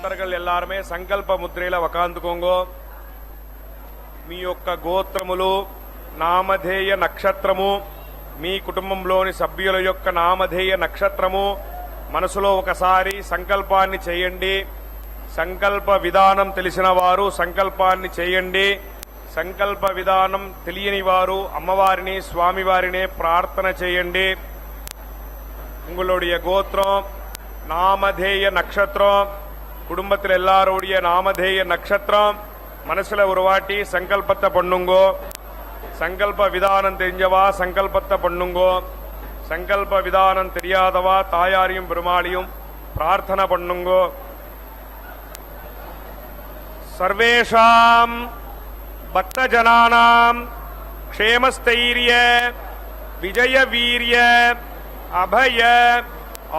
பக்தர்கள் எல்லாருமே సంకల్ప ముద్రలో వకాందుకోంగో. మీ యొక్క గోత్రములు, నామధేయ నక్షత్రము, మీ కుటుంబంలోని సభ్యుల యొక్క నామధేయ నక్షత్రము మనసులో ఒకసారి సంకల్పాన్ని చేయండి. సంకల్ప విధానం తెలిసిన వారు సంకల్పాన్ని చేయండి. సంకల్ప విధానం తెలియని వారు అమ్మవారిని, స్వామివారిని ప్రార్థన చేయండి. உங்களுடைய கோத்திரம், நாமதேய நட்சத்திரம், குடும்பத்தில் எல்லாருடைய நாமதேய நட்சத்திரம் மனசுல ஒரு வாட்டி சங்கல்பத்தை பண்ணுங்கோ. சங்கல்ப விதானம் தெரிஞ்சவா சங்கல்பத்தை பண்ணுங்கோ. சங்கல்ப விதானம் தெரியாதவா தாயாரையும் பெருமாளையும் பிரார்த்தனை பண்ணுங்கோ. சர்வேஷாம் பக்தஜனானாம் க்ஷேமஸ்தைரிய விஜய வீரிய अभय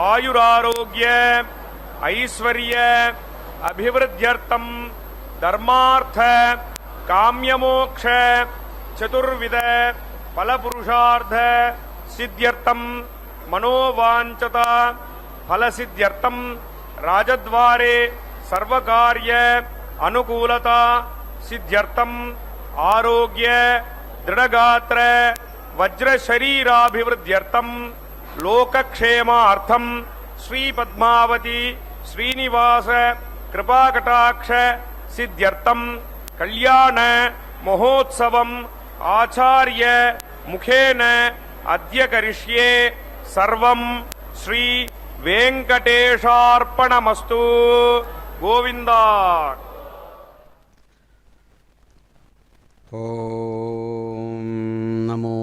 आयुरारोग्य ऐश्वर्य अभिवृद्ध्यर्थम धर्मार्थ काम्यमोक्ष चतुर्विध फलपुरुषार्थ सिद्ध्यर्थम मनोवांछता फलसिद्ध्यर्थम राजद्वारे सर्वकार्य अनुकूलता सिद्ध्यर्थम आरोग्य दृढ़गात्र वज्रशरीराभिवृद्ध्यर्थम लोकक्षेमार्थम श्री पद्मावती श्रीनिवास कृपाकटाक्ष सिद्ध्यर्थम कल्याण महोत्सवम आचार्य मुखेन अद्य करिष्ये सर्वं श्री वेंकटेशार्पणमस्तु. गोविंदा. ओम नमो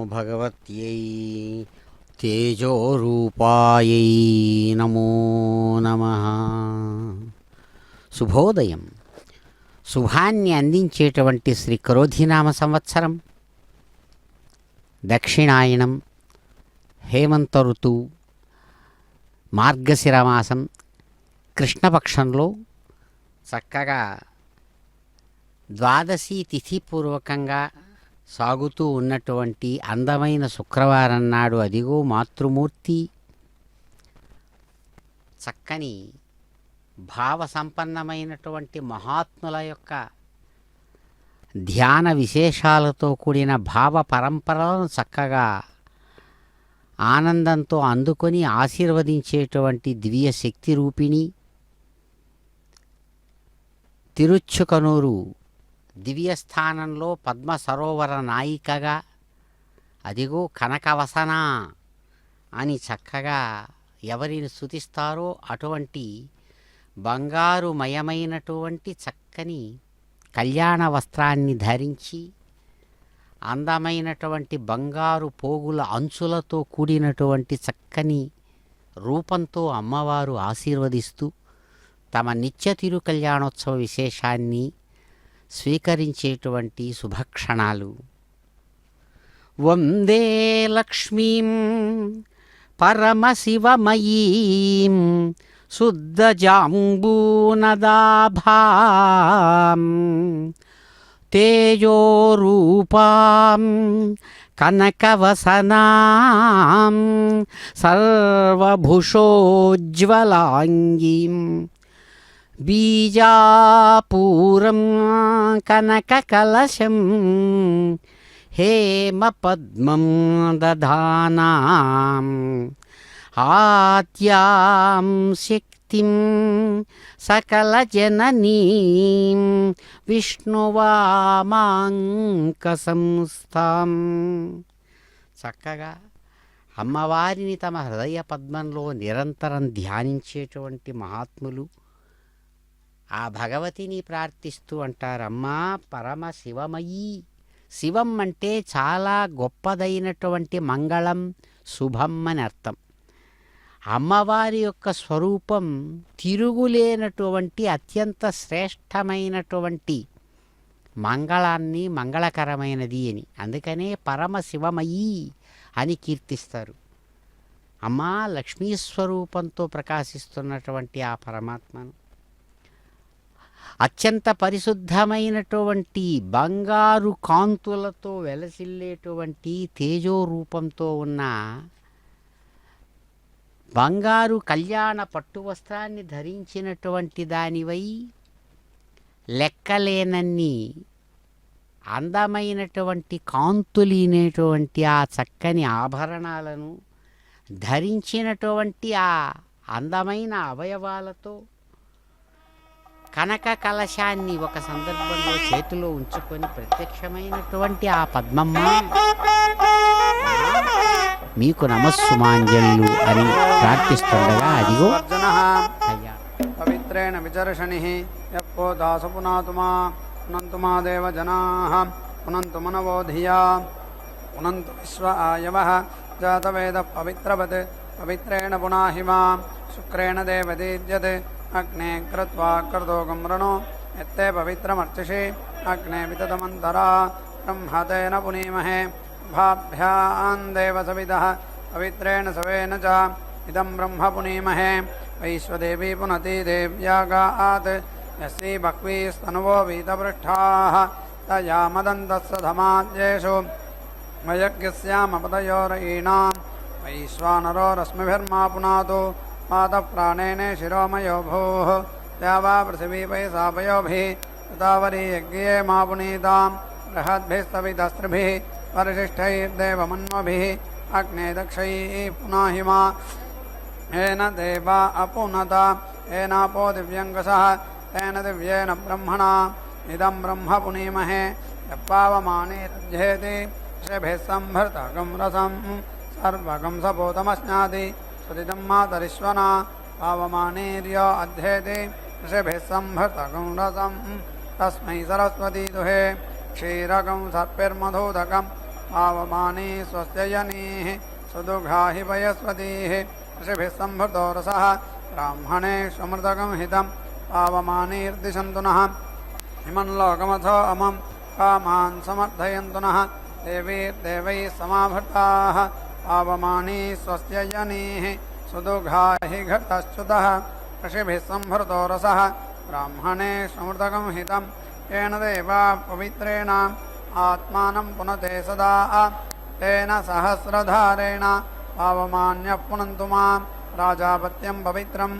भगवत्यै తేజోరూపాయై నమో నమః. శుభోదయం. శుభాన్ని అందించేటువంటి శ్రీ క్రోధినామ సంవత్సరం, దక్షిణాయనం, హేమంత ఋతువు, మార్గశిర మాసం, కృష్ణపక్షంలో చక్కగా ద్వాదశి తిథిపూర్వకంగా సాగుతూ ఉన్నటువంటి అందమైన శుక్రవారం నాడు అదిగో మాతృమూర్తి చక్కని భావ సంపన్నమైనటువంటి మహాత్ముల యొక్క ధ్యాన విశేషాలతో కూడిన భావ పరంపరలను చక్కగా ఆనందంతో అందుకొని ఆశీర్వదించేటువంటి దివ్య శక్తి రూపిణి తిరుచ్చుకనూరు దివ్యస్థానంలో పద్మ సరోవర నాయికగా అదిగో కనకవసన అని చక్కగా ఎవరిని స్తుతిస్తారో అటువంటి బంగారుమయమైనటువంటి చక్కని కళ్యాణ వస్త్రాన్ని ధరించి అందమైనటువంటి బంగారు పోగుల అంచులతో కూడినటువంటి చక్కని రూపంతో అమ్మవారు ఆశీర్వదిస్తూ తమ నిత్య తిరు కళ్యాణోత్సవ విశేషాన్ని స్వీకరించేటువంటి శుభక్షణాలు. వందే లక్ష్మీం పరమశివమయీం శుద్ధజాంబూనదాభాం తేజోరూపాం కనకవసనాం సర్వభుషోజ్వలాంగీం బీజాపూరం కనకకలశం హేమపద్మం దధానాం ఆద్యాం శక్తిం సకలజననీం విష్ణువామాంకసంస్థాం. చక్కగా అమ్మవారిని తమ హృదయ పద్మంలో నిరంతరం ధ్యానించేటువంటి మహాత్ములు ఆ భగవతిని ప్రార్థిస్తూ అంటారమ్మా పరమ శివమయీ. శివం అంటే చాలా గొప్పదైనటువంటి మంగళం, శుభం అని అర్థం. అమ్మవారి యొక్క స్వరూపం తిరుగులేనటువంటి అత్యంత శ్రేష్టమైనటువంటి మంగళాన్ని, మంగళకరమైనది అని. అందుకనే పరమశివమయీ అని కీర్తిస్తారు. అమ్మా లక్ష్మీ స్వరూపంతో ప్రకాశిస్తున్నటువంటి ఆ పరమాత్మను అత్యంత పరిశుద్ధమైనటువంటి బంగారు కాంతులతో వెలసిల్లేటువంటి తేజో రూపంతో ఉన్న బంగారు కళ్యాణ పట్టు వస్త్రాన్ని ధరించినటువంటి దానివై లెక్కలేనన్ని అందమైనటువంటి కాంతులీనేటువంటి ఆ చక్కని ఆభరణాలను ధరించినటువంటి ఆ అందమైన అవయవాలతో కనక కలశాన్ని ఒక సందర్భంలో చేతిలో ఉంచుకొని ప్రత్యక్షమైనటువంటి ఆ పద్మమ్మ మీకు నమస్సుమాంజలు అని ప్రార్థిస్తుండగా అదిగో అయ్యా పవిత్రేణ విచర్షణి యప్పో దాస పునాతుమా పునంతు మా దేవ జనాః పునంతు మనవో ధియా పునంతు విశ్వ ఆయవః జాతవేద పవిత్రవత్ పవిత్రేణ పునాహి మాం శుక్రేణ దేవదీద్యత్ అగ్నే కృత్వా కర్దోగం రణో ఎత్తే పవిత్రమర్చిషి అగ్నే వితతమంతరా బ్రహ్మతేన పునీమహే భాభ్యాం దేవ సవిదః పవిత్రేణ సవేన చ ఇదం బ్రహ్మ పునీమహే వైశ్వదేవీ పునతి దేవ్యాగాత్ యస్యై బహ్వీస్తనువో వీతపృష్ఠాః తయా మదంతస్సధమాద్యేషు మయజ్ఞస్యామపదయోరయీణాం వైశ్వానరో రశ్మిభిర్మా పునాతు మాతఃప్రాణేనే శిరోమయో భూః ద్యావా పృథివీపై సాపయోభిः తదావరీ యజ్ఞే మా పునీతాం బృహద్భిస్తవిదస్త్రిభిः పరిశిష్టైర్దేవమన్వభిः అగ్నే దక్షైः పునాहि మా येन देवा अपुनता येनापो दिव्यङ्गसः तेन दिव्येन ब्रह्मणा इदं ब्रह्म पुनीमहे यप्पावमानेरध्येति ऋषिभिः सम्भृतगं रसं सर्वगं सपोतमश्नाति सुदितं मातरिश्वना पावमानेर्यो अध्येति ऋषिभिः सम्भृतगं रसं तस्मै सरस्वती दुहे क्षीरकं सर्पिर्मधुदकं पावमाने स्वस्य यनीः सुदुघाहि पयस्वतीः ऋषिभिः सम्भृतो रसः ब्राह्मणे स्वमृतकं हितं पावमानेर्दिशन्तु नः इमं लोकमथो अमं कामान् समर्थयन्तु नः देवीर्देवैः समाभृताः पावमाने स्वस्य यनीः सुदुघाहि घटश्च्युतः ऋषिभिः सम्भृतो रसः ब्राह्मणे स्वमृतकं हितं येन देवा पवित्रेण आत्मानं पुनते सदा तेन सहस्रधारेण पावमान्यः पुनन्तु मां राजापत्यं पवित्रं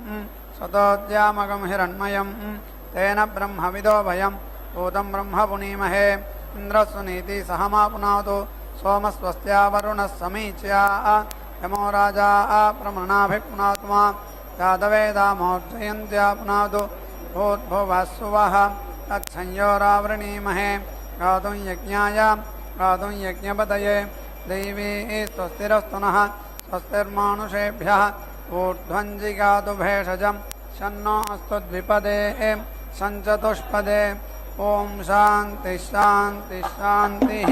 स्वतोद्यामकं हिरण्मयं तेन ब्रह्मविदो भयं भूतं ब्रह्म पुनीमहे इन्द्रस्वनीति सह मा पुनातु सोमस्वस्त्या वरुणः समीच्या यमो राजा प्रमृणाभिः पुनातु मां यादवेदामोर्जयन्त्या पुनातु भूद्भुवस्सुवः तत्संयोरावृणीमहे गातुं यज्ञाय गातुं यज्ञपतये दैवी स्वस्तिरस्तु नः स्वस्तिर्मानुषेभ्यः ऊर्ध्वञ्जिगातु भेषजं शन्नो अस्तु द्विपदे सञ्चतुष्पदे ॐ शान्तिः शान्तिः शान्तिः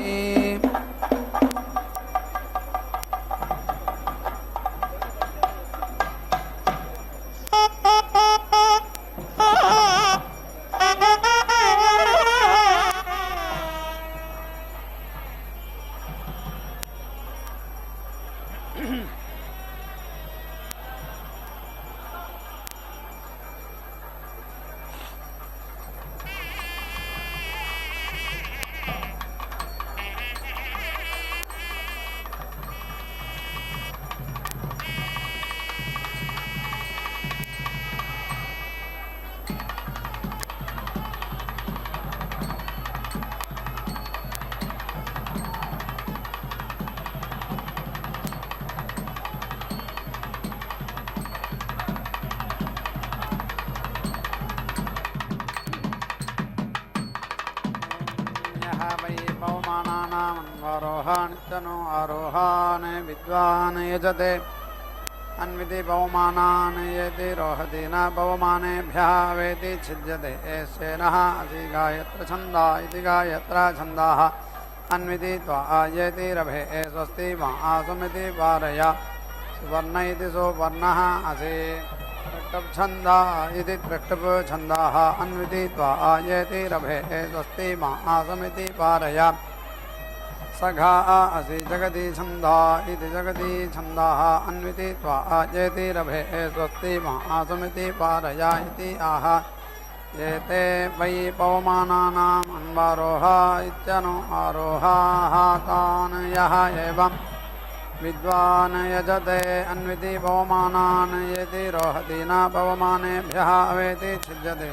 पवमानानामन्वारोहानित्यनो आरोहान् विद्वान् यजते अन्विति पवमानान् येति रोहति न पवमानेभ्यः वेति छिद्यते एषेनः असि गायत्र छन्दा इति गायत्र छन्दाः अन्विति त्वा आयेति रभे स्वस्ति मा आसुमिति पारय सुवर्ण इति सुवर्णः असि तृक्टप् छन्दा इति तृक्टप् छन्दाः अन्विति त्वा आयेति रभे स्वस्ति मा आसुमिति पारय सघा असि जगति छन्दा इति जगति छन्दाः अन्विति त्वा आयेति रभे स्वस्ति मा आसुमिति पारय इति आह एते वै पवमानानाम् अन्वारोहा इत्यनु आरोहाः तान् यः एवं विद्वान् यजते अन्विति पवमानान् येति रोहति न पवमानेभ्यः अवेति छिद्यते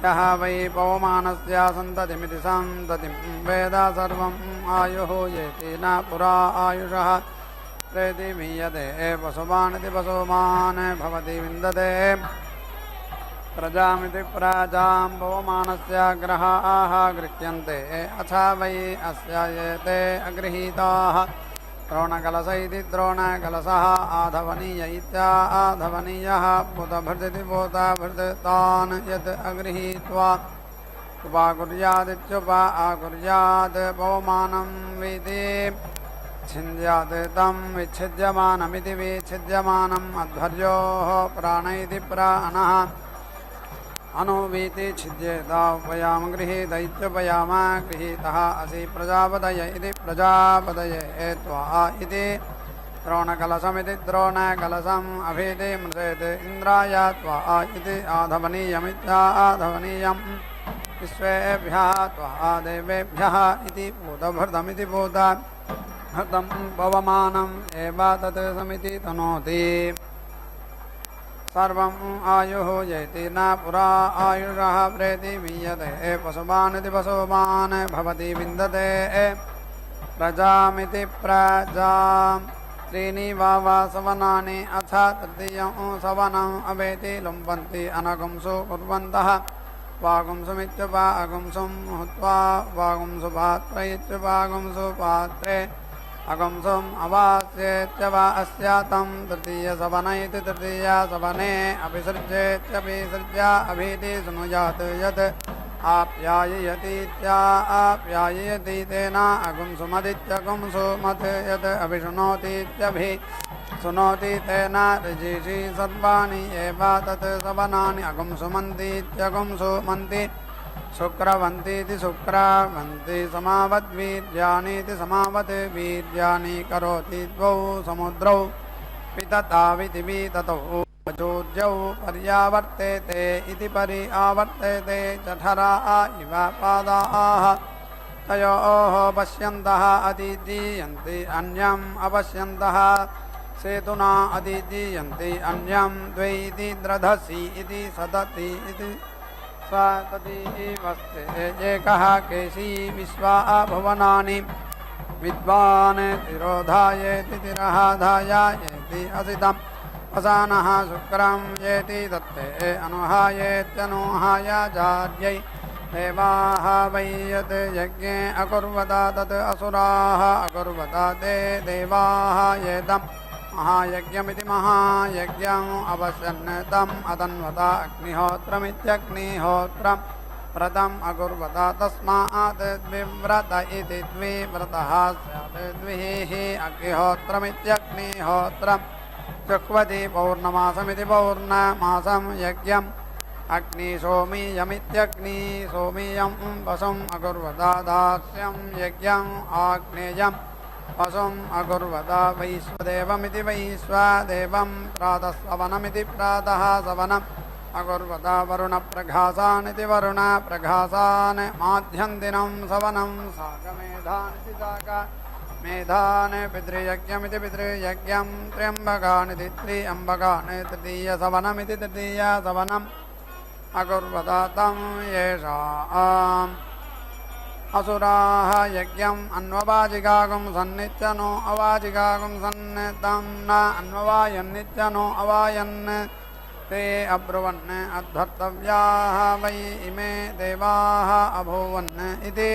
यः वै पवमानस्य सन्ततिमिति सन्ततिं वेद सर्वम् आयुः येति न पुरा आयुषः प्रेति मीयते पशुमानिति पशुमान् भवति विन्दते प्रजामिति प्रजां पवमानस्य ग्रहाः गृह्यन्ते अथ वै अस्य येते अगृहीताः द्रोणकलश इति द्रोणकलशः आधवनीय इत्याधवनीयः भूतभृदिति भूतभृतान् यत् अगृहीत्वा उपाकुर्यादित्युपा आकुर्यात् पवमानं विधि छिन्द्यात् तं विच्छिद्यमानमिति विच्छिद्यमानम् अध्वर्योः प्राण इति प्राणः अनुवीति छिद्येत उपयाम गृहीत इत्युपयाम गृहीतः असि प्रजापतय इति प्रजापतये त्वा इति द्रोणकलशमिति द्रोणकलशम् अभीति मृषेत् इन्द्राय त्वा इति आधवनीयमित्याधवनीयम् विश्वेभ्यः त्वा देवेभ्यः इति भूतभृतमिति भूतभृतं पवमानम् एव तत् समिति तनोति सर्वम् आयुः येति न पुरा आयुषः प्रेति मीयते पशुमानिति पशुमान् भवति विन्दते प्रजामिति प्रजां त्रीणि वा सवनानि अथ तृतीयं सवनम् अवेति लुम्पन्ति अनगुंसु कुर्वन्तः वागुंसुमित्युपागुंसुं हुत्वा वागुंसु पात्र इत्युपागुंसु पात्रे अगुंसुम् अवास्येत्यवा अस्यातं तृतीयसवन इति तृतीयसवने अभिसृज्येत्यभिसृज्य अभीति शृणुयात् यत् आप्याययतीत्याप्याययति तेन अगुंसुमदित्यगुंसुमत् यत् अभिशृणोतीत्यभिशृणोति तेन ऋजीषि सर्वाणि एव तत् सवनानि अगुंसुमन्तीत्यगुंसुमन्ति शुक्रवन्तीति शुक्रवन्ति समावद्वीर्याणीति समावत् वीर्याणि करोति द्वौ समुद्रौ पितताविति विततौ चूर्यौ पर्यावर्तेते इति पर्यावर्तेते जठरा इव पादाः तयोः पश्यन्तः अतिदीयन्ति अन्यम् अपश्यन्तः सेतुना अतिदीयन्ति अन्यं द्वैति द्रधसि इति सदति इति वस्ते एकः केशी विश्वा भुवनानि विद्वान् तिरोधायेति तिरहाधायेति असितम् असानः शुक्रं येति दत्ते अनुहायेत्यनुहायाचार्यै देवाः वै यत् यज्ञे अकुर्वता तत् असुराः अकुर्वता ते देवाः येदम् महायज्ञमिति महायज्ञम् अपश्यन् तम् अतन्वता अग्निहोत्रमित्यग्निहोत्रम् व्रतम् अकुर्वता तस्मात् द्विव्रत इति द्विव्रतः स्यात् द्विः अग्निहोत्रमित्यग्निहोत्रम् चुक्वति पौर्णमासमिति पौर्णमासम् यज्ञम् अग्निसोमीयमित्यग्निसोमीयम् वसुम् अकुर्वता दास्यम् यज्ञम् आग्नेयम् वसुम् अकुर्वता वैश्वदेवमिति वैश्वदेवम् प्रातःसवनमिति प्रातः सवनम् अकुर्वता वरुणप्रघासानिति वरुणप्रघासान् माध्यन्दिनं सवनं साकमेधानिति साकमेधान् पितृयज्ञमिति पितृयज्ञं त्र्यम्बकानिति त्र्यम्बकान् तृतीयसवनमिति तृतीयसवनम् अकुर्वता तं येषाम् असुराः यज्ञम् अन्ववाजिकागुं सन्नित्यनो अवाजिकागुं सन्नितं न अन्ववायन्नित्यनो अवायन् ते अब्रुवन् अध्वर्तव्याः वै इमे देवाः अभूवन् इति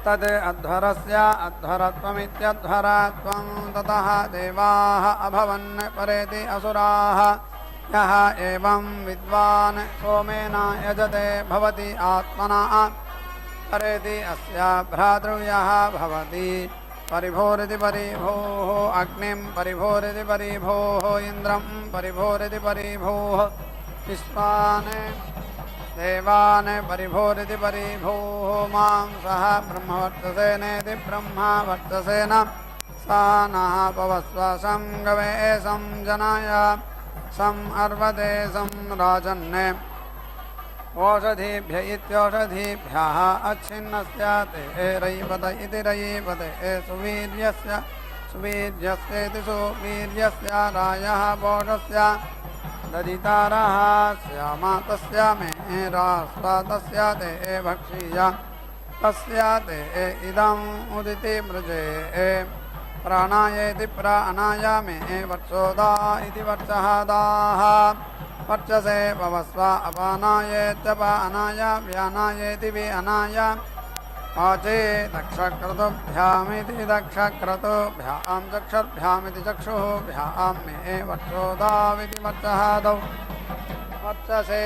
तद् अध्वरस्य अध्वरत्वमित्यध्वरत्वं ततः देवाः अभवन् परेति असुराः यः एवं विद्वान् सोमेन यजते भवति आत्मना परेति अस्य भ्रातृव्यः भवति परिभोरिति परिभोः अग्निं परिभोरिति परिभोः इन्द्रं परिभोरिति परिभोः विश्वान् देवान् परिभोरिति परिभोः मां सह ब्रह्मवर्चसेनेति ब्रह्मवर्चसेन सा नः पवस्व सङ्गवे संजनाय सम् अर्वते सं राजन्ने ओषधीभ्य इत्योषधीभ्यः अच्छिन्नस्य ते रयिपत इति रयिपते सुवीर्यस्य सुवीर्यस्येति सुवीर्यस्य रायः बोधस्य ददितारः स्याम तस्य मे रास्वा तस्य ते भक्षीय तस्य ते इदम् उदिति मृजे प्राणायेति प्राणाय मे वर्चोदा इति वर्चः दाः वर्चसे भवस्व अपानायेत्य पानाय व्यानायेति व्यानाय वाचे दक्षक्रतुभ्यामिति दक्षक्रतुभ्यां चक्षुर्भ्यामिति चक्षुर्भ्यां मे वर्चोदाविति वर्चः दौ वर्चसे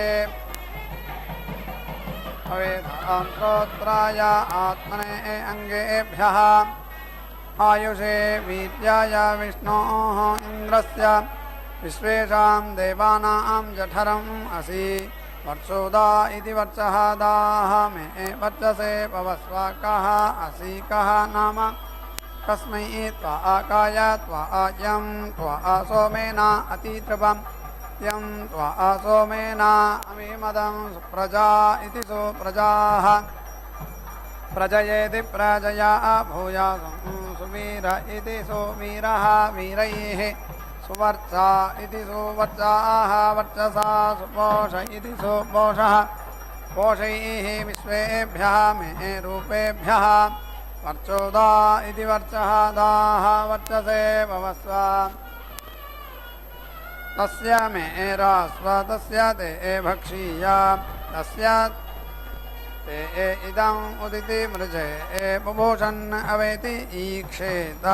अवेदां श्रोत्राय आत्मने अङ्गेभ्यः आयुषे वीर्याय विष्णोः इन्द्रस्य विश्वेषां देवानां जठरम् असि वर्चोदा इति वर्चः दाः मे वर्चसे भवस्व कः असि कः नाम कस्मै त्वा आकाय त्वा यं त्वा सोमेन अतितृपम् यं त्वा सोमेन अमीमदं सुप्रजा इति सुप्रजाः प्रजयेति प्रजया भूयासं सुवीर इति सुवीरः वीरैः सुवर्चा इति सुवर्चाः वर्चसा सुपोष इति सुपोषः पोषैः विश्वेभ्यः मे रूपेभ्यः वर्चोदा इति वर्चः दाः वर्चसे भवस्व तस्य मे रास्व तस्य ते भक्षीय तस्य ते इदम् उदिति मृजे बुभूषन् अवेति ईक्षेत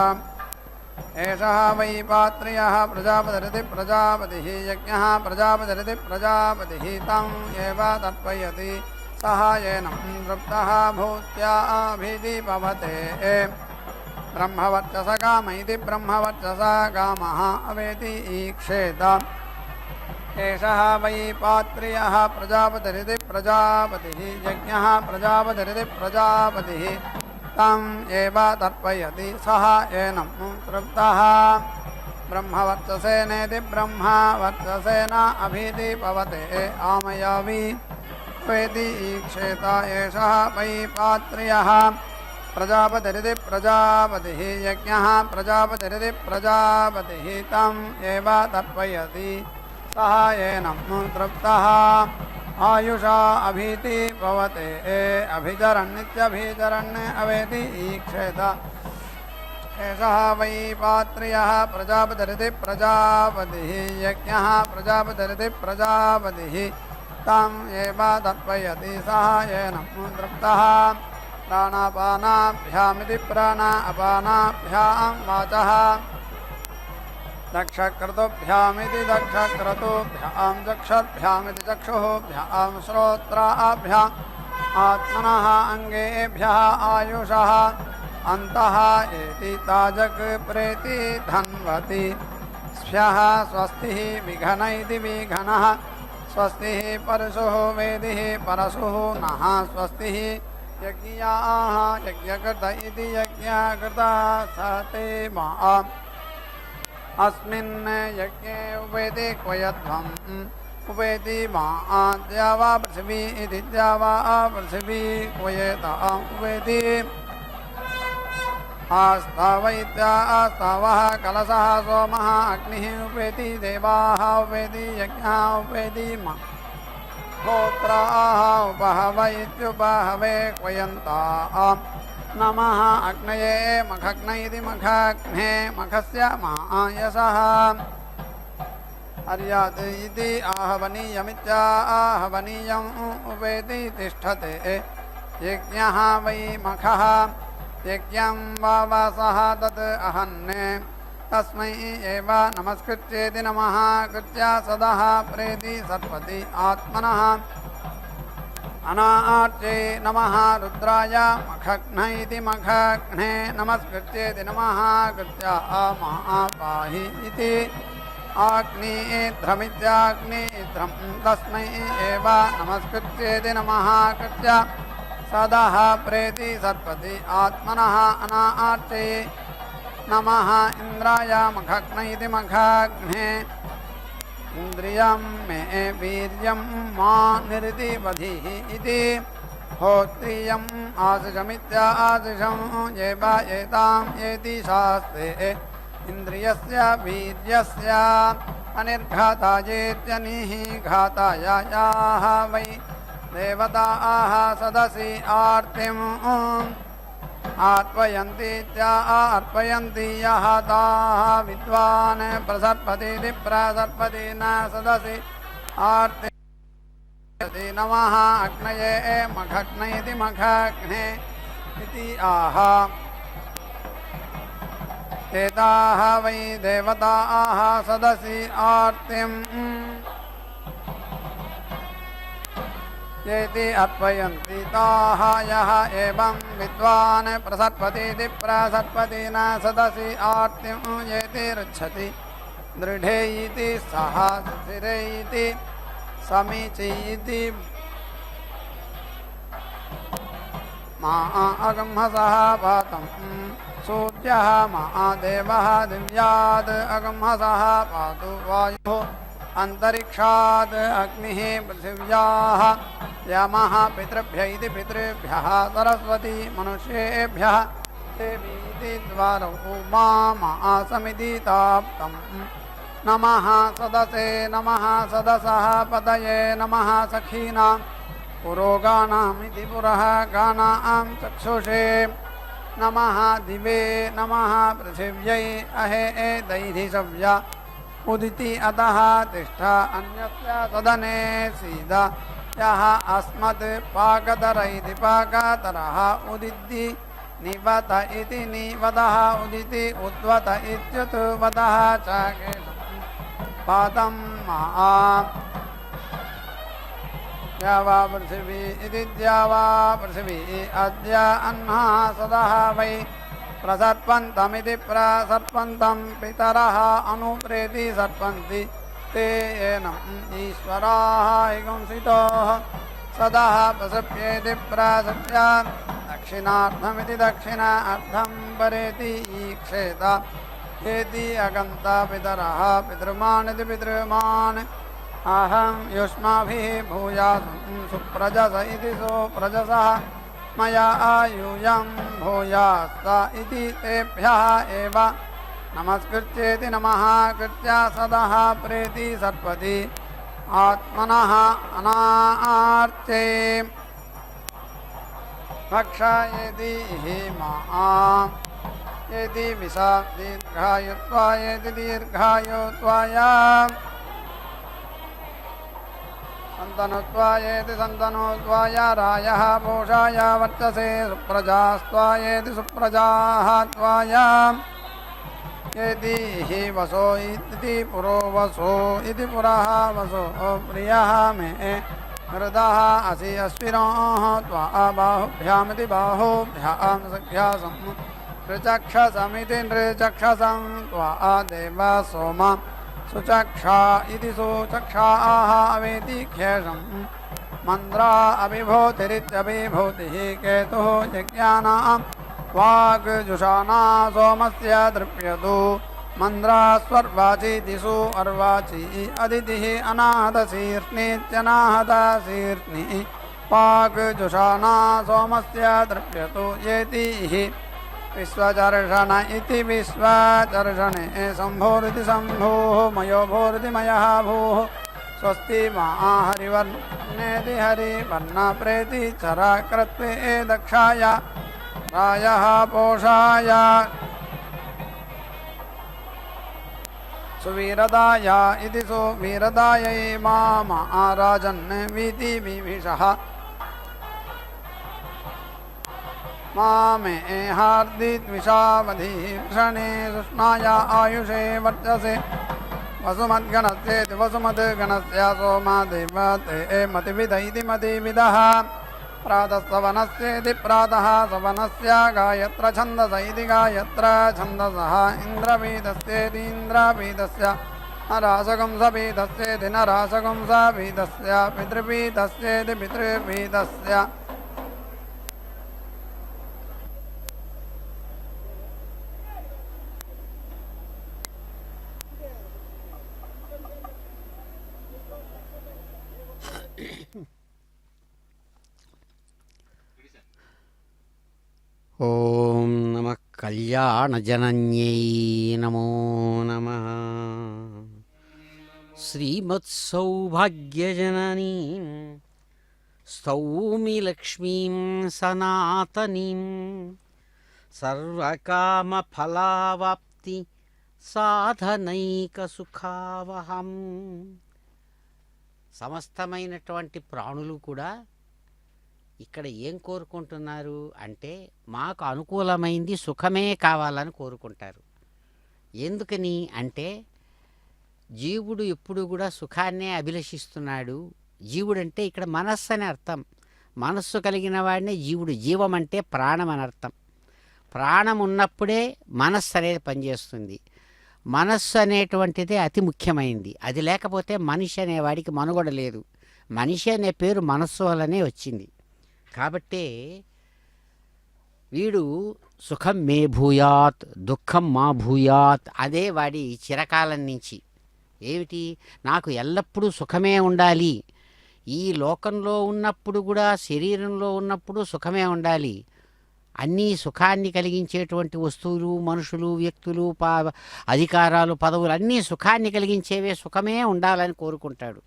एषः वै पात्र्यः प्रजापतिरिति प्रजापतिः यज्ञः प्रजापतिरिति प्रजापतिः तम् एव तर्पयति सः येनं तृप्तः भूत्याभिधिभवते ब्रह्मवर्चस काम इति ब्रह्मवर्चस कामः अवेति ईक्षेत एषः वै पात्र्यः प्रजापतिरिति प्रजापतिः यज्ञः प्रजापतिरिति प्रजापतिः तम् एव तर्पयति सः येनं तृप्तः ब्रह्मवर्चसेनेति ब्रह्मवर्चसेन अभिधिभवते आमयावि वेति ईक्षेत एषः वै पात्र्यः प्रजापतिरिति प्रजापतिः यज्ञः प्रजापतिरिति प्रजापतिः तम् एव तर्पयति सः येनं तृप्तः आयुषा अभीति भवते अभिचरन्नित्यभिचरन् अवेति ईक्षेत एषः वै पात्र्यः प्रजापतिरिति प्रजापतिः यज्ञः प्रजापतिरिति प्रजापतिः तम् एव तर्पयति सः येनं तृप्तः प्राणापानाभ्यामिति प्राण अपानाभ्यां वाचः दक्षक्रतुभ्यामिति दक्षक्रतुभ्यां चक्षुर्भ्यामिति चक्षुर्भ्यां श्रोत्राभ्याम् आत्मनः अङ्गेभ्यः आयुषः अन्तः एति ताजक् प्रेति धन्वति स्व्यः स्वस्तिः विघन इति विघनः स्वस्तिः परशुः वेदिः परशुः नः स्वस्तिः यज्ञाः यज्ञकृत इति यज्ञकृतः सते मा अस्मिन् यज्ञे उपेति क्वयध्वम् उपेति मा द्यावा पृथिवी इति द्यावा पृथिवी क्वयेत उपेति आस्तावैत्या आस्तावः कलशः सोमः अग्निः उपेति देवाः उपेति यज्ञः उपेति मा होत्राः उपहव इत्युपहवे क्वयन्ताः नमः अग्नये मखग्न इति मखग्ने मखस्य मायसः अर्यात् इति आहवनीयमित्याहवनीयम् उपेति तिष्ठते यज्ञः वै मखः यज्ञं वावसः तत् अहन्ने तस्मै एव नमस्कृत्येति नमः कृत्य सदः प्रेति सर्पति आत्मनः अनार्चे नमः रुद्राय मखघ्न इति मखघ्ने नमस्कृत्येति नमः कृत्य पाहि इति आग्नेध्रमित्याग्नेध्रं तस्मै एव नमस्कृत्येति नमः कृत्य सदः प्रेति सर्पति आत्मनः अनार्चे नमः इन्द्राय मखघ्न इति मखघ्ने इन्द्रियं मे वीर्यं मा निरतिवधिः इति होत्रियम् आशिषमित्या आशिषं ये वा एतां येति शास्त्रे इन्द्रियस्य वीर्यस्य अनिर्घातायेत्यनिः घातायाः वै देवताः सदसि आर्तिम् अर्पयन्ति यः ताः विद्वान् प्रसर्पतीति प्रसर्पति न सदसि आर्ति नमः अग्नये मघग्न इति मघग्ने इति आह एताः वै देवताः सदसि आर्तिम् येति अर्पयन्ति ताः यः एवं विद्वान् प्रसर्पतीति प्रसर्पति न सदसि आर्तिं येति ऋच्छति दृढे इति सः स्थिरे इति समीचि इति मा अगम्हसः पातं सूर्यः महादेवः दिव्याद् अगम्हसः पातु वायुः अंतरिक्षाद् अग्निः पृथिव्याः यमः पितृभ्य इति पितृभ्यः सरस्वती मनुष्येभ्यः देवीति द्वारौ मासमिति ताप्तम् नमः सदसे नमः सदसः पदये नमः सखीनां पुरोगानामिति पुरः गानां चक्षुषे नमः दिवे नमः पृथिव्यै अहे दैधिसव्या उदिति अतः तिष्ठा अन्यस्य सदने सीद यः अस्मत् पाकतर इति पाकतरः उदिति निवत इति निवतः उदिति उद्वत इत्युद्वतः च पातं मा द्यावा पृथिवी इति द्यावा पृथिवी अद्य अह्ना सदः वै प्रसर्पन्तमिति प्रसर्पन्तं पितरः अनुप्रेति सर्पन्ति ते एनम् ईश्वराः इगंसितोः सदः प्रसप्येति प्रसप्य दक्षिणार्थमिति दक्षिणार्थं परेति ईक्षेत एति अगन्त पितरः पितृमान् इति पितृमान् अहं युष्माभिः भूयासं सुप्रजस इति सुप्रजसः मया आयूयं भूयास्त इति तेभ्यः एव नमस्कृत्येति नमः कृत्य सदः प्रेति सर्पति आत्मनः अनार्चे भक्षयेति हिमा येति विषा दीर्घायुत्वायेति दीर्घायुत्वाय सन्तनुत्वायेति सन्तनुत्वाय रायः पोषाय वर्चसे सुप्रजास्त्वायेति सुप्रजाः त्वाय येति हि वसो इति पुरो वसो इति पुरः वसो प्रियः मे हृदः असि अश्विनोः त्वा बाहुभ्यामिति बाहुभ्यां सख्यासं नृचक्षसमिति नृचक्षसं त्वा देव सोम सुचक्षा इति सुचक्षाः अवेति ख्येषं मन्द्रा अभिभूतिरित्यभिभूतिः केतुः यज्ञानां वाग्जुषाणा सोमस्य दृप्यतु मन्द्रा स्वर्वाचि दिशु अर्वाचि अदितिः अनाहतशीर्ष्णीत्यनाहतशीर्ष्णिः वाग्जुषाणा सोमस्य दृप्यतु येति विश्वचर्षण इति विश्वचर्षणे शम्भोरिति शम्भोः मयो भोरिति मयः भूः स्वस्ति मा हरिवर्णेति हरिवर्णप्रेति चराकृत्वे दक्षाय रायः पोषाय सुवीरदाय इति सुवीरदायै मा राजन् वीति विभिषः मामे हार्दिद्विषावधिः वृषणे सुष्णाय आयुषे वर्चसे वसुमद्गणस्येति वसुमद्गणस्य सोमादेवते मतिविद इति मतिविदः प्रातःसवनस्येति प्रातः सवनस्य गायत्र छन्दस इति गायत्र छन्दसः इन्द्रवीदस्येति इन्द्रवीदस्य नरासगंसवीदस्येति नरासगंसवीदस्य पितृवीदस्येति पितृवीदस्य ఓం నమ కళ్యాణజనన్యై నమో నమ. శ్రీమత్సౌభాగ్యజననీం స్తౌమి లక్ష్మీం సనాతనీం సర్వకామఫలావాప్తి సాధనైకసుఖావహం. సమస్తమైనటువంటి ప్రాణులు కూడా ఇక్కడ ఏం కోరుకుంటున్నారు అంటే మాకు అనుకూలమైంది సుఖమే కావాలని కోరుకుంటారు. ఎందుకని అంటే జీవుడు ఎప్పుడు కూడా సుఖాన్నే అభిలషిస్తున్నాడు. జీవుడు అంటే ఇక్కడ మనస్సు అని అర్థం. మనస్సు కలిగిన వాడినే జీవుడు. జీవం అంటే ప్రాణం అని అర్థం. ప్రాణం ఉన్నప్పుడే మనస్సు అనేది పనిచేస్తుంది. మనస్సు అనేటువంటిదే అతి ముఖ్యమైంది. అది లేకపోతే మనిషి అనేవాడికి మనుగడ లేదు. మనిషి అనే పేరు మనస్సు వల్లనే వచ్చింది. కాబట్టే వీడు సుఖం మే భూయాత్ దుఃఖం మా భూయాత్ అదే వాడి చిరకాలం నుంచి. ఏమిటి, నాకు ఎల్లప్పుడూ సుఖమే ఉండాలి, ఈ లోకంలో ఉన్నప్పుడు కూడా శరీరంలో ఉన్నప్పుడు సుఖమే ఉండాలి, అన్నీ సుఖాన్ని కలిగించేటువంటి వస్తువులు మనుషులు వ్యక్తులు అధికారాలు పదవులు అన్నీ సుఖాన్ని కలిగించేవే, సుఖమే ఉండాలని కోరుకుంటాడు.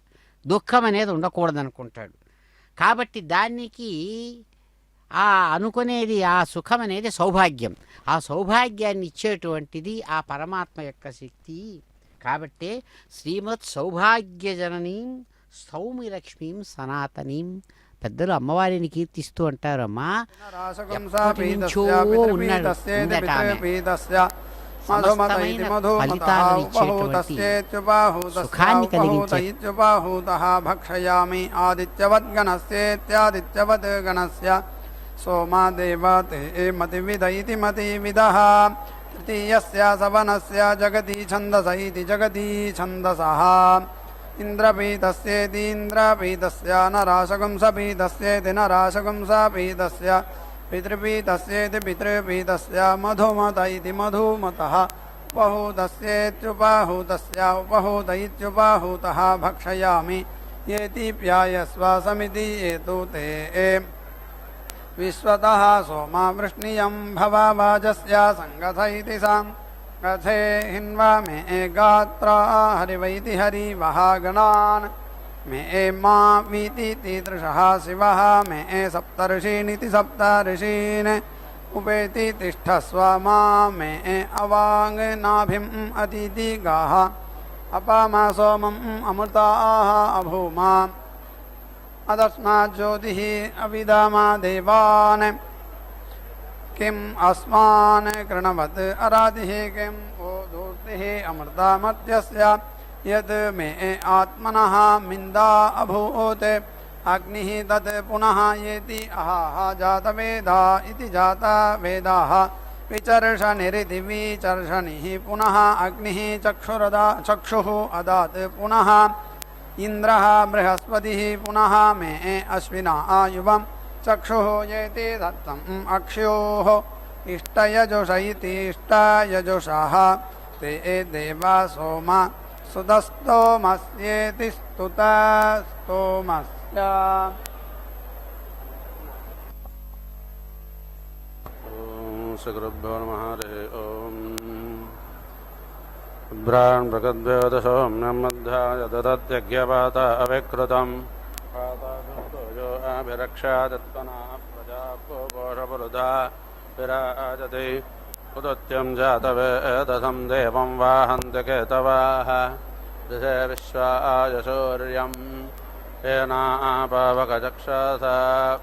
దుఃఖం అనేది ఉండకూడదనుకుంటాడు. కాబట్టి దానికి ఆ అనుకునేది ఆ సుఖం అనేది సౌభాగ్యం. ఆ సౌభాగ్యాన్ని ఇచ్చేటువంటిది ఆ పరమాత్మ యొక్క శక్తి. కాబట్టే శ్రీమత్ సౌభాగ్యజననీం స్తౌమి లక్ష్మీం సనాతనీం. పెద్దలు అమ్మవారిని కీర్తిస్తూ అంటారమ్మా, ఎప్పటి నుంచో ఉన్నాడు ఉందట ఆమె. సమస్తమైన ఫలితాలను ఇచ్చేటువంటి సుఖాన్ని కలిగించే భక్షయామి ఆదిత్యవద్గణస్యేత్యాదిత్యవద్ గణస్య సోమా దేవతే మతివిద ఇతి మతివిదః తృతీయస్య సవనస్య జగతి ఛందస ఇతి జగతి ఛందసః ఇంద్రపీతస్యేతి ఇంద్రపీతస్య నరాశగుంసపీతస్యేతి నరాశగుంసపీతస్య పితృపీతస్యేతి పితృపీతస్య మధుమత ఇతి మధుమతః ఉపహూతస్యేత్యుపహూతస్య ఉపహూత ఇత్యుపహూతః భక్షయామి ఏతి ప్యాయస్వ సమితి ఏతు తే విశ్వతః సోమా వృష్ణియం భవవాజస్య సంగత ఇతి సంగతే హిన్వా మే గాత్రా హరివైతి హరివః గణాన్ మే మా వీతి తీదృశః శివః మే సప్తర్షీనితి సప్తర్షీన్ ఉపేతి తిష్టస్వ మా మే అవాంగ్ నాభిం అతిథి గాః అపామా సోమం అమృతాః అభూమా అదస్మాత్ జ్యోతిః అవిదామా దేవాన్ కిం అస్మాన్ కృణవత్ అరాతిః కిం ఓధూర్తిః అమృతామర్త్యస్య యద్ మే ఆత్మనః మిందా అభూత్ అగ్నిః తత్ పునః ఏతి అహః జాతవేదా ఇతి జాతవేదాః విచర్షణిరితి విచర్షణిః పునః అగ్నిః చక్షుః అదాత్ పునః ఇంద్రః బృహస్పతిః పునః మే అశ్వినా యువం చక్షుః ఏతి దత్తం అక్ష్యోః ఇష్టయజుష ఇతి ఇష్టయజుషः ते देवा सोम सुतस्तोमस्येति स्तुतस्तोमस्य श्रीगुरुभ्यो नमः हरिः ओम् ब्राह्मण प्रकद्भ्यो दशोम्यं मध्याय ददत्यज्ञपात अविकृतम् पातादुतो अभिरक्षादत्तना प्रजापो पोषपुरुधा विराजते उदत्यं जातवेदसं देवं वाहन्ति केतवाः दिशे विश्वाय सूर्यं येनापावकचक्षसा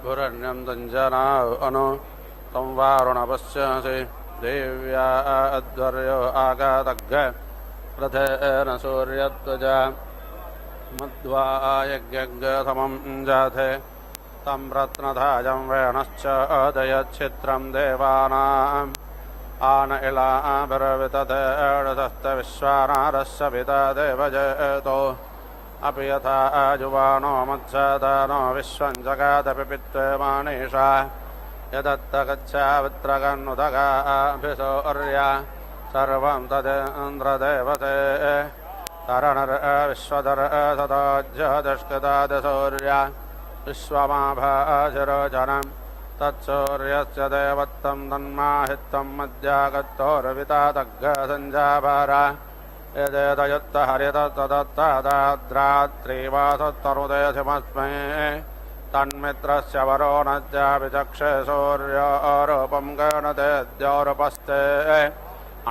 भुरण्यं दञ्जनाव अनु तं वारुणपश्यसि देव्या अध्वर्यो आगातग् रथेन सूर्यध्वजा मध्वा यज्ञगमं जाते तं रत्नधाजं वेणश्च अदयच्छित्रं देवानाम् आन इलाभिर्विततेऽडतस्तविश्वानारस्य पिता देवजयतो अपि यथा जुवानो मत्सदानो विश्वं जगादपि पित्वेमानीषा यदत्तगच्छावित्रगन्नुदगाभिसौर्या सर्वं तदेन्द्रदेवते तरणर्विश्वधर सदोज्योतिष्कृतादिसौर्या विश्वमाभाजिरोचनं तत्सूर्यस्य देवत्वं तन्माहित्वं मध्यागतोरवितादग्गसञ्जाभार यदेतयुक्त हरितस्तदत्तदाद्रात्रिवासत्तरुदेशमस्मै तन्मित्रस्य वरोणस्याभिचक्षे सूर्योरूपं गणतेद्योरुपस्ते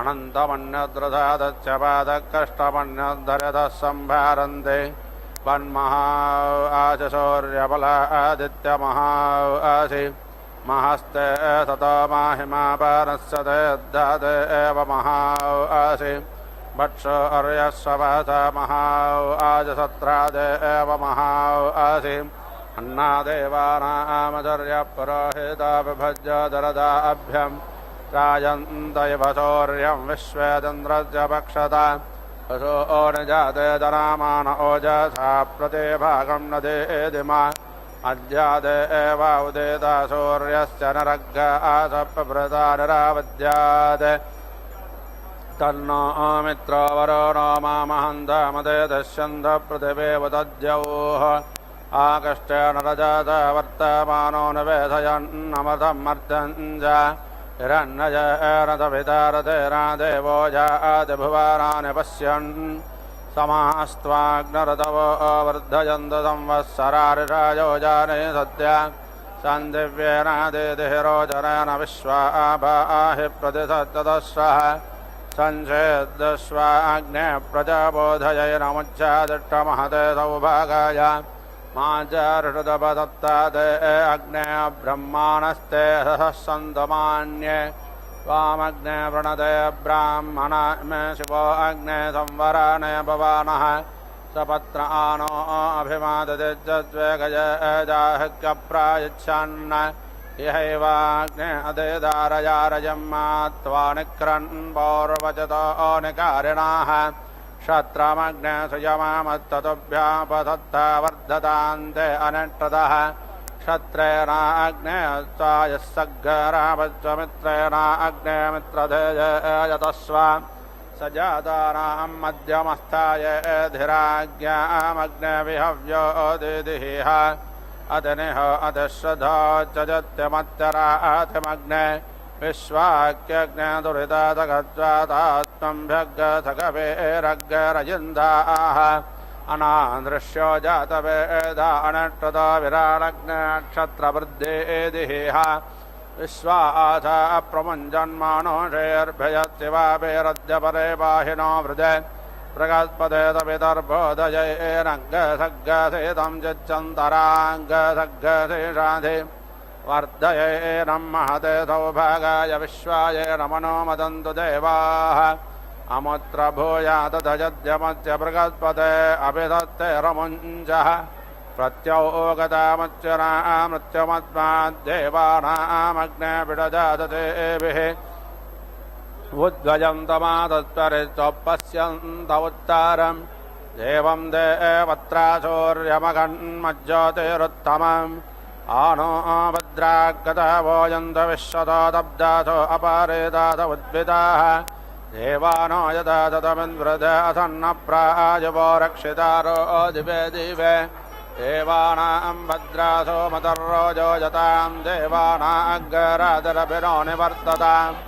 अनन्तमन्यद्रसादस्य पादकष्टमन्यद्धरतः सम्भारन्ते वन्महा आसि सूर्यबला आदित्यमहा आसि महस्ते ततो माहिमापानस्य तेद्दाते एव महा आसि वत्सो अर्यस्वभासा महा आजसत्रादे एव महा आसि अन्नादेवानामचर्यपुरोहिताभिभज्य दरदाभ्यम् राजन्त इव शौर्यं विश्वेन्द्रस्य पक्षता वसो निजाते दरामान ओजसा प्रतिभागं न देदिमा अज्यादे एव उदेता सूर्यस्य नरग्ग आसप्रभृता निरावद्यात् तन्नो मित्रो वरुणो मामहन्तमदे दश्यन्त पृथिवीव तद्यौः आकष्टेन रजत वर्तमानो निवेदयन्नमृतमर्त्यञ्च हिरण्यजेन तवितारतेन देवो जाति भुवनानि पश्यन् समास्त्वाग्नरतवो वर्धयन्त संवत्सरारिषायो जाने सद्य सन्दिव्येन दिधिरोचरेण विश्वाभाहि प्रतिसत्यदस्रः संचेद्स्वाग्ने प्रजाबोधयैनमुच्चादिष्टमहते सौभागाय माचारुषदपदत्तादे अग्ने ब्रह्माणस्ते सहस्सन्तमान्ये त्वामग्ने वृणदे ब्राह्मण मे शिवो अग्ने संवराने भवानः सपत्र आनो अभिमाददिज्जद्वेगजाह्यप्रायच्छन्न इहैवाग्ने अदेदारयारजम्मा त्वा निक्रन् पौर्वचतो निकारिणाः क्षत्रमग्ने सुयमामत्ततुभ्यापसत्ता वर्धतान्ते अनिष्टतः क्षत्रेण अग्ने यः सग्गरावच्चमित्रेण अग्ने मित्रधेयतस्व स जातानां मध्यमस्थाय धिराज्ञामग्ने विहव्यो दिदिः अतिनिह अतिश्रद्धो चजत्यमत्यरातिमग्ने विश्वाक्यग्ने दुरितातगत्वातात्मं भग्गसगवेरग्गरजिन्दाः अनादृश्यो जातवेदा अनक्षतो विराडग्ने नक्षत्रवृद्धेदिः विश्वासा प्रमुञ्जन्मानोषेर्भयत्सिवाभिरद्यपरे पाहिनो वृजे प्रगत्पदे तपितर्बोधयेनग्गसग्गसेतं चिच्चन्तराङ्गसग्गशेषाधि वर्धयेनं महते सौभागाय विश्वाय नमनो मदन्तु देवाः अमुत्र भूयात तजद्यमस्य बृहस्पते अभिधत्ते रमुञ्जः प्रत्योगतामुच्चना मृत्युमत्माद्देवानामग्ने विडजाततेभिः उद्वयन्तमादत्परित्वपश्यन्त उत्तारम् देवं देवत्राचौर्यमघन्मज्योतिरुत्तमम् आनो भद्रागता वोयन्त विश्वतो दब्दासो अपारेदात उद्भिदाः देवानो यदा ततमिन्द्रद असन्नप्राजवो रक्षितारो दिवे दिवे देवानां भद्रासो मतर्रोजो यतां देवानाग्गरादरभिनो निवर्तताम्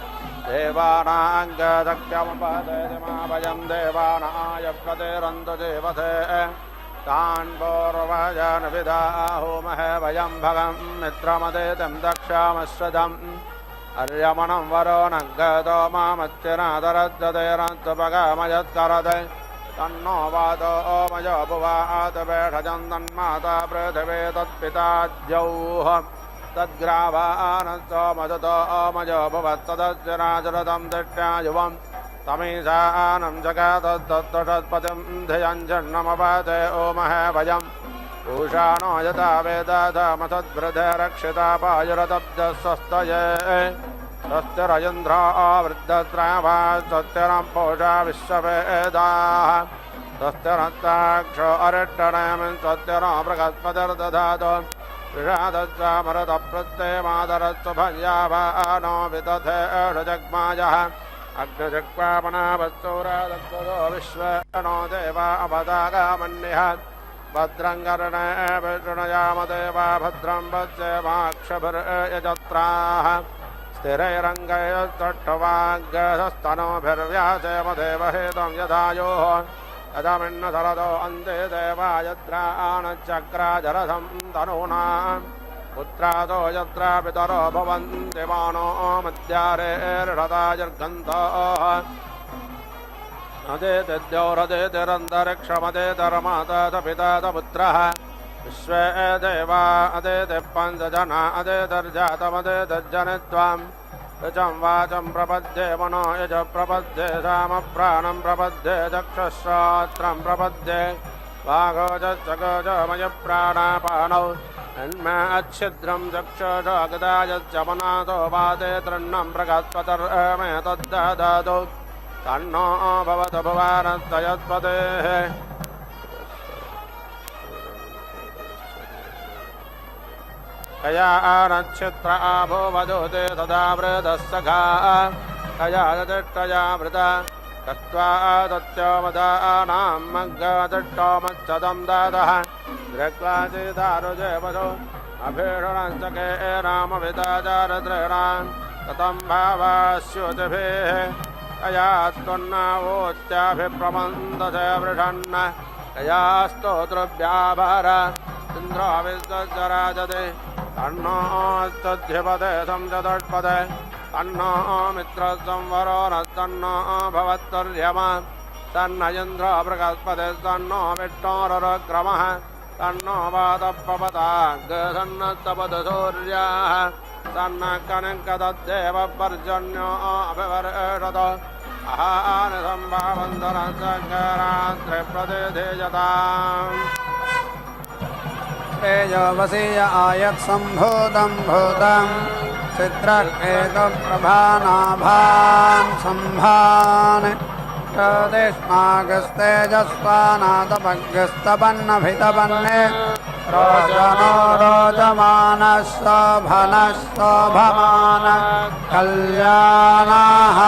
देवानाग्गशक्यमुपदेमाभयं देवानाय प्रतिरन्तु देवते तान् पूर्वजान् विदाहोमहे वयं भगं मित्रमदेतं दक्षामश्रदम् अर्यमणं वरो नग्गतो मामच्चिनादरद्दतेरन्तुपगामयत्करते तन्नो वातो ओमयो भुवात वेषजं तन्माता पृथिवे तत्पिता द्यौः तद्ग्रावानस्तोमजतो ओमयो भुवत्तदच्चिराचरतं दृष्ट्या युवं तमीशानं जगातत्तत्पतिं धियञ्जन्नमपाते ओमहे वयम् पूषाणो यथा वेदाधमसद्वृधे रक्षिता पायुरतब्जस्वस्तये स्वस्तिरयन्द्रो वृद्धस्रावा स्वस्तिरं पूषा विश्ववेदाः स्वस्तिरस्ताक्षो अरिष्टनेमिन् स्वस्तिरो बृहस्पतिर्दधातु विषादस्वामरतप्रत्ययमादरस्व भयावानो विदधे जग्मायः अग्निजग्वापनावत्सौरादत्तो विश्वनो देवा अवदागामन्यः भद्रं कर्णे विष्णुयाम देवा भद्रं पश्येमाक्ष वृक्षभिर्यजत्राः स्थिरैरङ्गैस्तट्टवाग्गस्तनोभिर्व्यासेमदेवहेतं यदायोः यदमिन्न सरदो अन्ते देवायद्राणचक्राजरथं तनूनां पुत्रादो यत्र पितरो भवन्ति मानो मद्यारेर्हताजर्गन्ताः अदेतिद्यौरदेतिरन्तरिक्षमदेतर्माता च पिता च पुत्रः विश्वे देवा अदेति पञ्चजना अदेतर्जातमदेतज्जनित्वाम् ऋचं वाचं प्रपद्ये मनो यज प्रपद्ये सामप्राणं प्रपद्ये चक्षुश्रोत्रं प्रपद्ये वागो चगोजमयप्राणापाणौ अन्माच्छिद्रं चक्षुषगदायच्चमनातो वादे तृण्णं प्रगत्पतर्मे तद्ददातु तन्नो भवतु भुवानत्रयत्पतेः कया नक्षत्र आभो वधूते तदा वृतः सखा कया तिष्ठया वृता तत्त्वा तत्त्वमदानां मग्गतिष्ठोमच्छदं दातः दृग्वाचिदारुजयवधो अभीषणञ्चके रामविदाचारतॄणां ततं भावास्योतिभिः कया त्वन्नावोत्याभिप्रमन्दसे वृषन्न कया स्तोतृभ्याभार इन्द्रो विश्वराजते तन्नो तद्धिपदे संजतष्पदे तन्नो मित्रसंवरो न तन्नो भवत्तर्यमा तन्न इन्द्रो बृहस्पतिः तन्नो विष्णोरुक्रमः तन्नो वातपवताग्सन्नस्तपदसूर्याः तन्न कनकदद्देव पर्जन्यो अभिवर्षत अहारसम्भावन्तरसङ्करात्रिप्रतिधीयताम् तेजोवसीय आयत्सम्भूतं भूतं चित्रकेतुप्रभानाभान् सम्भान् ज्योतिष्मागस्तेजस्वानादपग्रस्तपन्नभितपन्ने रोचनो रोचमानः शोभनः शोभमान कल्याणः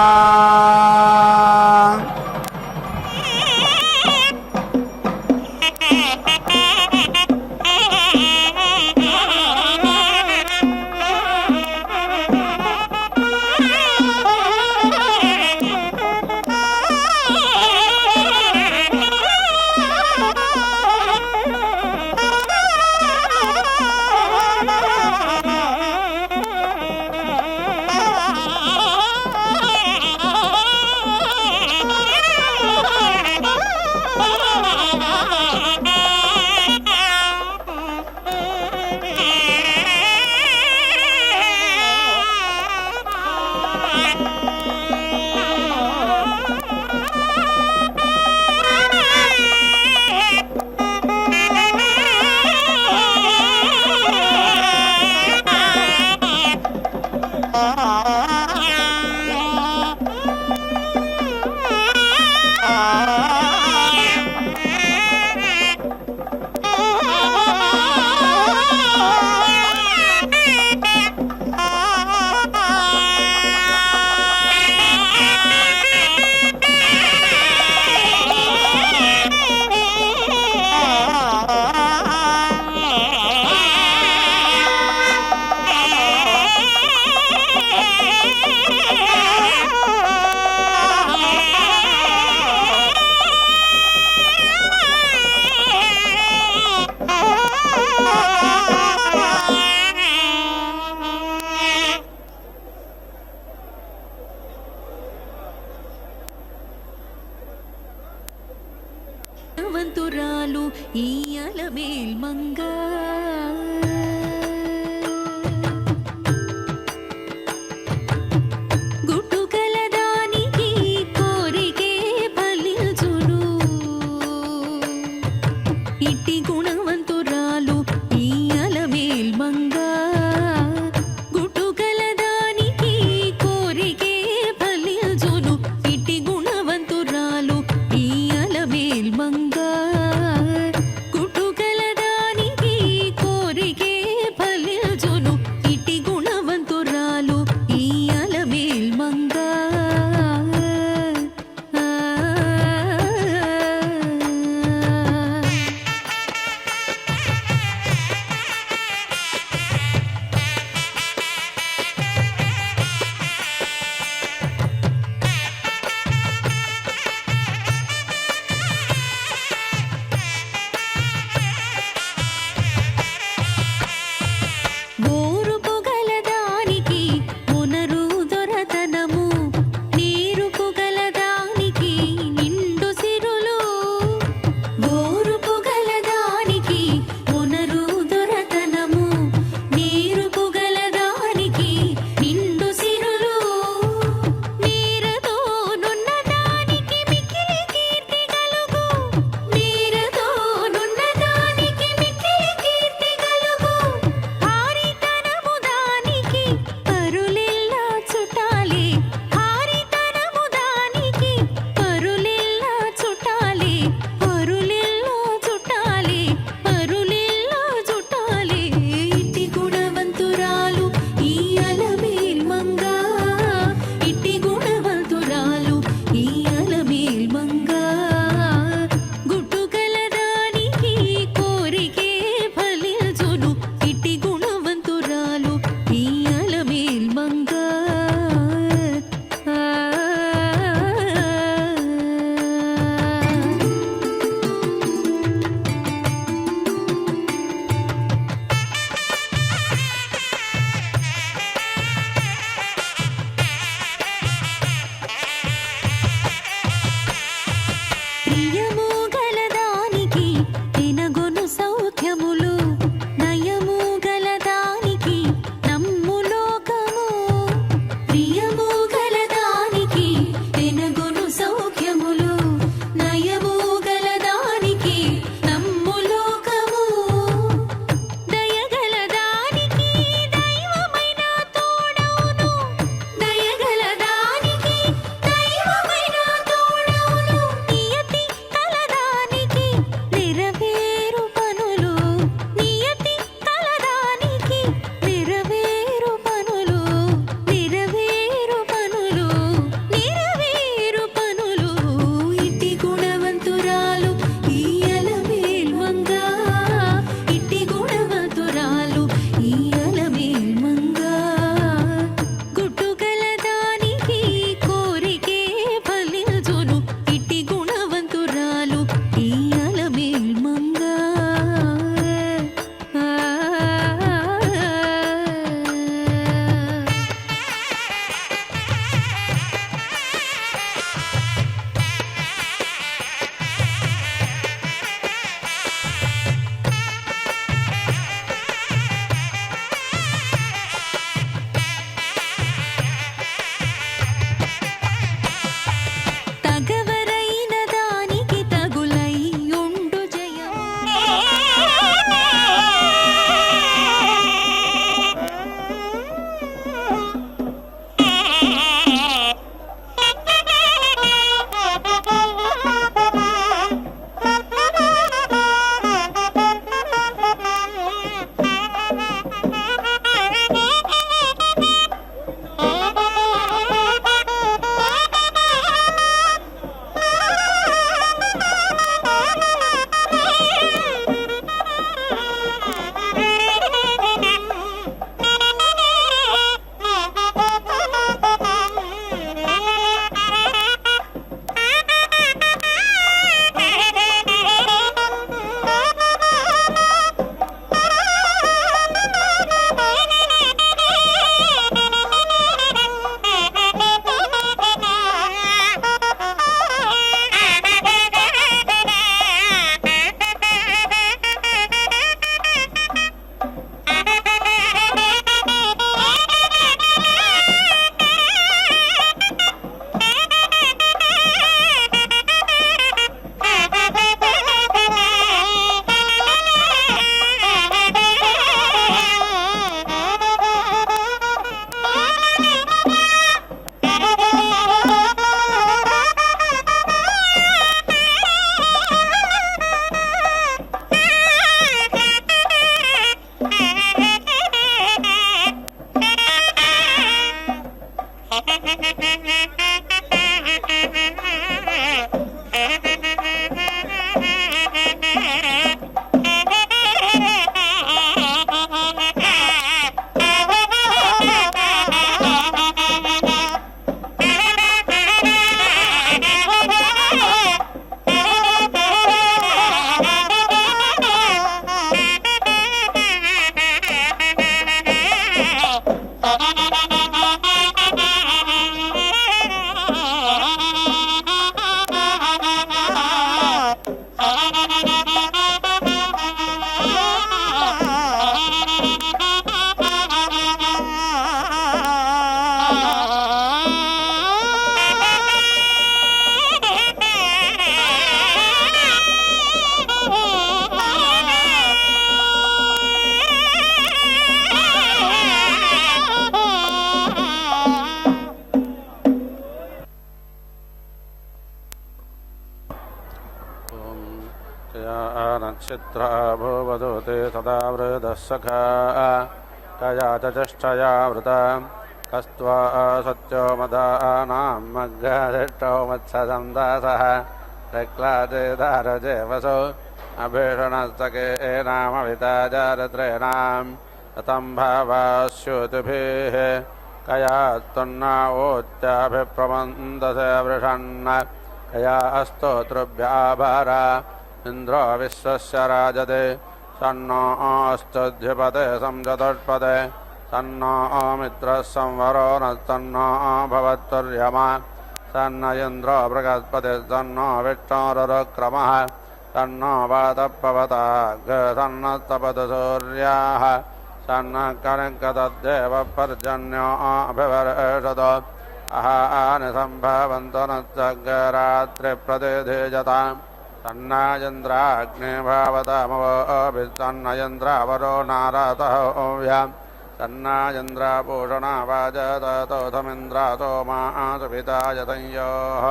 चित्रा भूवदूते सदा वृदः सखा कया च चष्टया वृता कस्त्वा सत्यो मदानां मग्गरिष्टो मत्सदं दासः प्रह्लादे दारजे वसो अभीषणस्तके नामविताजारत्रेणां ततं भावास्युतिभिः कया त्वन्नावोच्चाभिप्रमन्दसे वृषन्न कया स्तोतृभ्याभारा इन्द्रो विश्वस्य राजते सन्नो अस्तुध्यपते संजतोत्पदे सन्नो मित्रः संवरो न तन्नो भवत्वर्यमा सन्न इन्द्रो बृहस्पतिः सन्नो विष्णुरुक्रमः सन्नो वातपवताग् सन्नस्तपतु सूर्याः सन्न कनकतद्देव पर्जन्यो अभिवर्षतो अहानि सम्भवन्तु न रात्रिप्रतिधिजताम् सन्नायन्द्राग्ने भावतामवोभिसन्नयन्द्रावरो नारतोऽव्याम् सन्नायन्द्रापूषणावाजतोथमिन्द्रासो मासुपिताय संयोः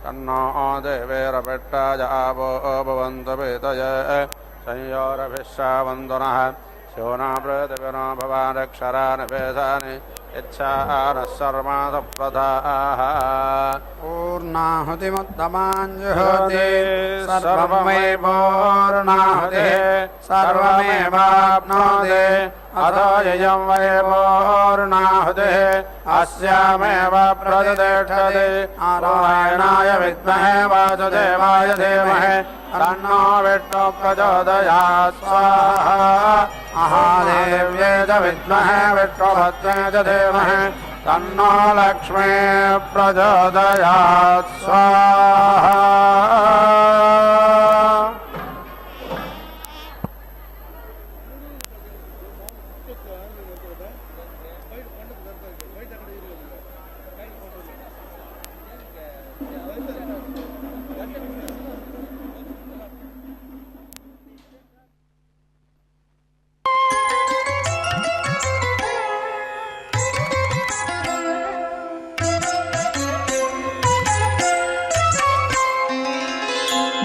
तन्नो देवेरपेट्टाय आवो भवन्तु पितय संयोरभिश्रावन्तुनः शोना पृथिविनो भवानक्षराणि पेशानि इच्छानः सर्वासप्रदाः पूर्णाहुतिमुत्तमाञ्जुहोति सर्वमे पूर्णाहुतिः सर्वमेवाप्नोति अथो ययं वै पूर्णाहुतिः अस्यामेव प्रतिष्ठति नारायणाय विद्महे वासुदेवाय धीमहि तन्नो विष्णुः प्रचोदयात् स्वाहा महादेव्यै च विद्महे विष्णुभद्रे च धीमहि तन्नो लक्ष्मी प्रचोदयात् स्वाहा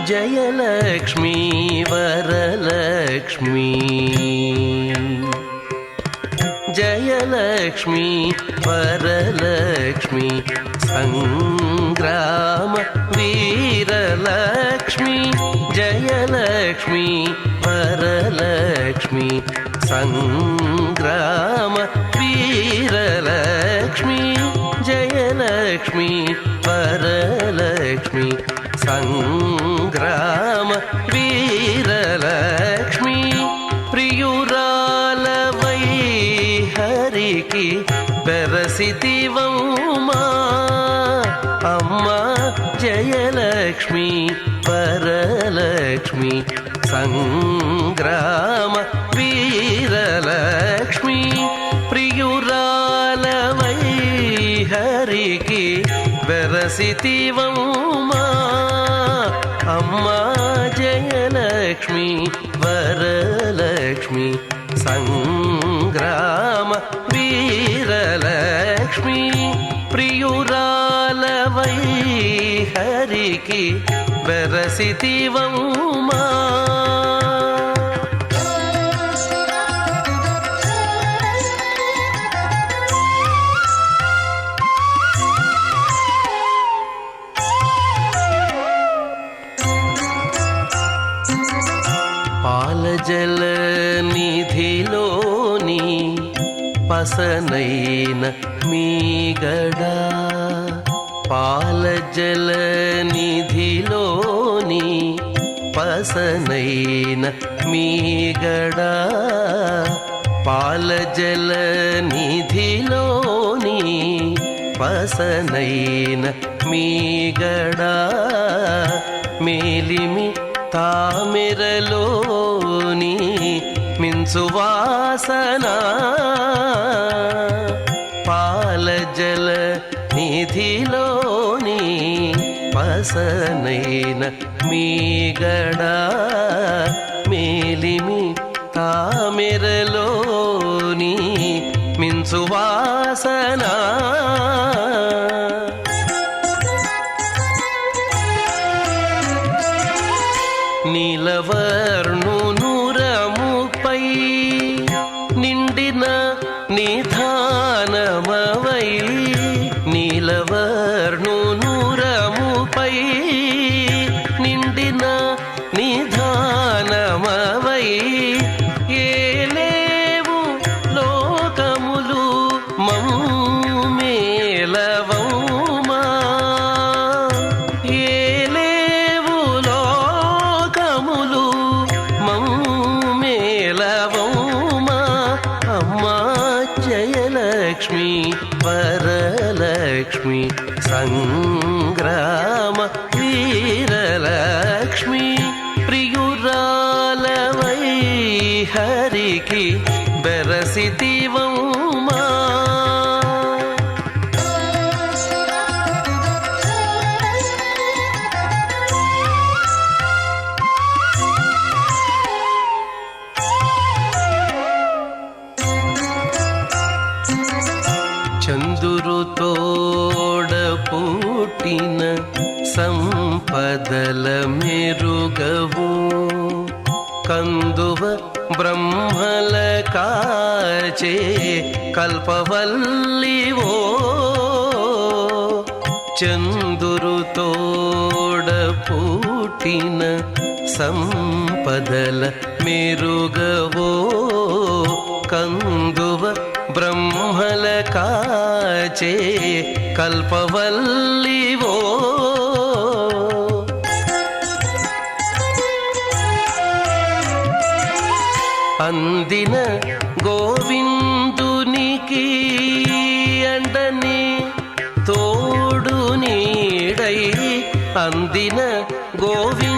जयलक्ष्मी वरलक्ष्मी जयलक्ष्मी वरलक्ष्मी संग्राम वीरलक्ष्मी जयलक्ष्मी वरलक्ष्मी संग्राम वीरलक्ष्मी जयलक्ष्मी वरलक्ष्मी संग्राम वीरलक्ष्मी प्रियुरालवै हरिकी बेरसितिवम्मा अम्मा जयलक्ष्मी वरलक्ष्मी संग्राम वीरलक्ष्मी प्रियुरालवै हरिकी बेरसितिवम्मा अम्मा जयलक्ष्मी वरलक्ष्मी संग्राम वीरलक्ष्मी प्रियुरालवै हरिकी बेरसितिवम्मा जल निधिलोनी पसनैन मीगड़ा पाल जल निधिलोनी पसनैन मीगड़ा पाल जल निधिलोनी पसनैन मीगड़ा मेलिमि तामिरलोनी मिंसुवासना पाल जल निधिलोनी पसनैन मीगड़ा मेलिमि तामिरलोनी मिंसुवासना नीलवर्णो నిధానమవై నీలవర్ణునురముపై నిండిన నిధానమవై ఏలేవు లోకములు మమ్మేలవౌమా ఏలేవు లోకములు మమ్మేలవౌమా అమ్మా జయలక్ష్మి వరలక్ష్మి సంగ్రామ వీరలక్ష్మి ప్రియురాలవై హరికి బెరసితివౌమా చందురుతోడ పుట్టిన సంపదల మెరుగవు కందువ బ్రహ్మల కాచే కల్పవల్లివో చందురుతోడ పుట్టిన సంపదల మెరుగవో కందువ బ్రహ్మల కాచే కల్పవల్లివో అందిన గోవిందునికి అండని తోడు నీడై అందిన గోవిందు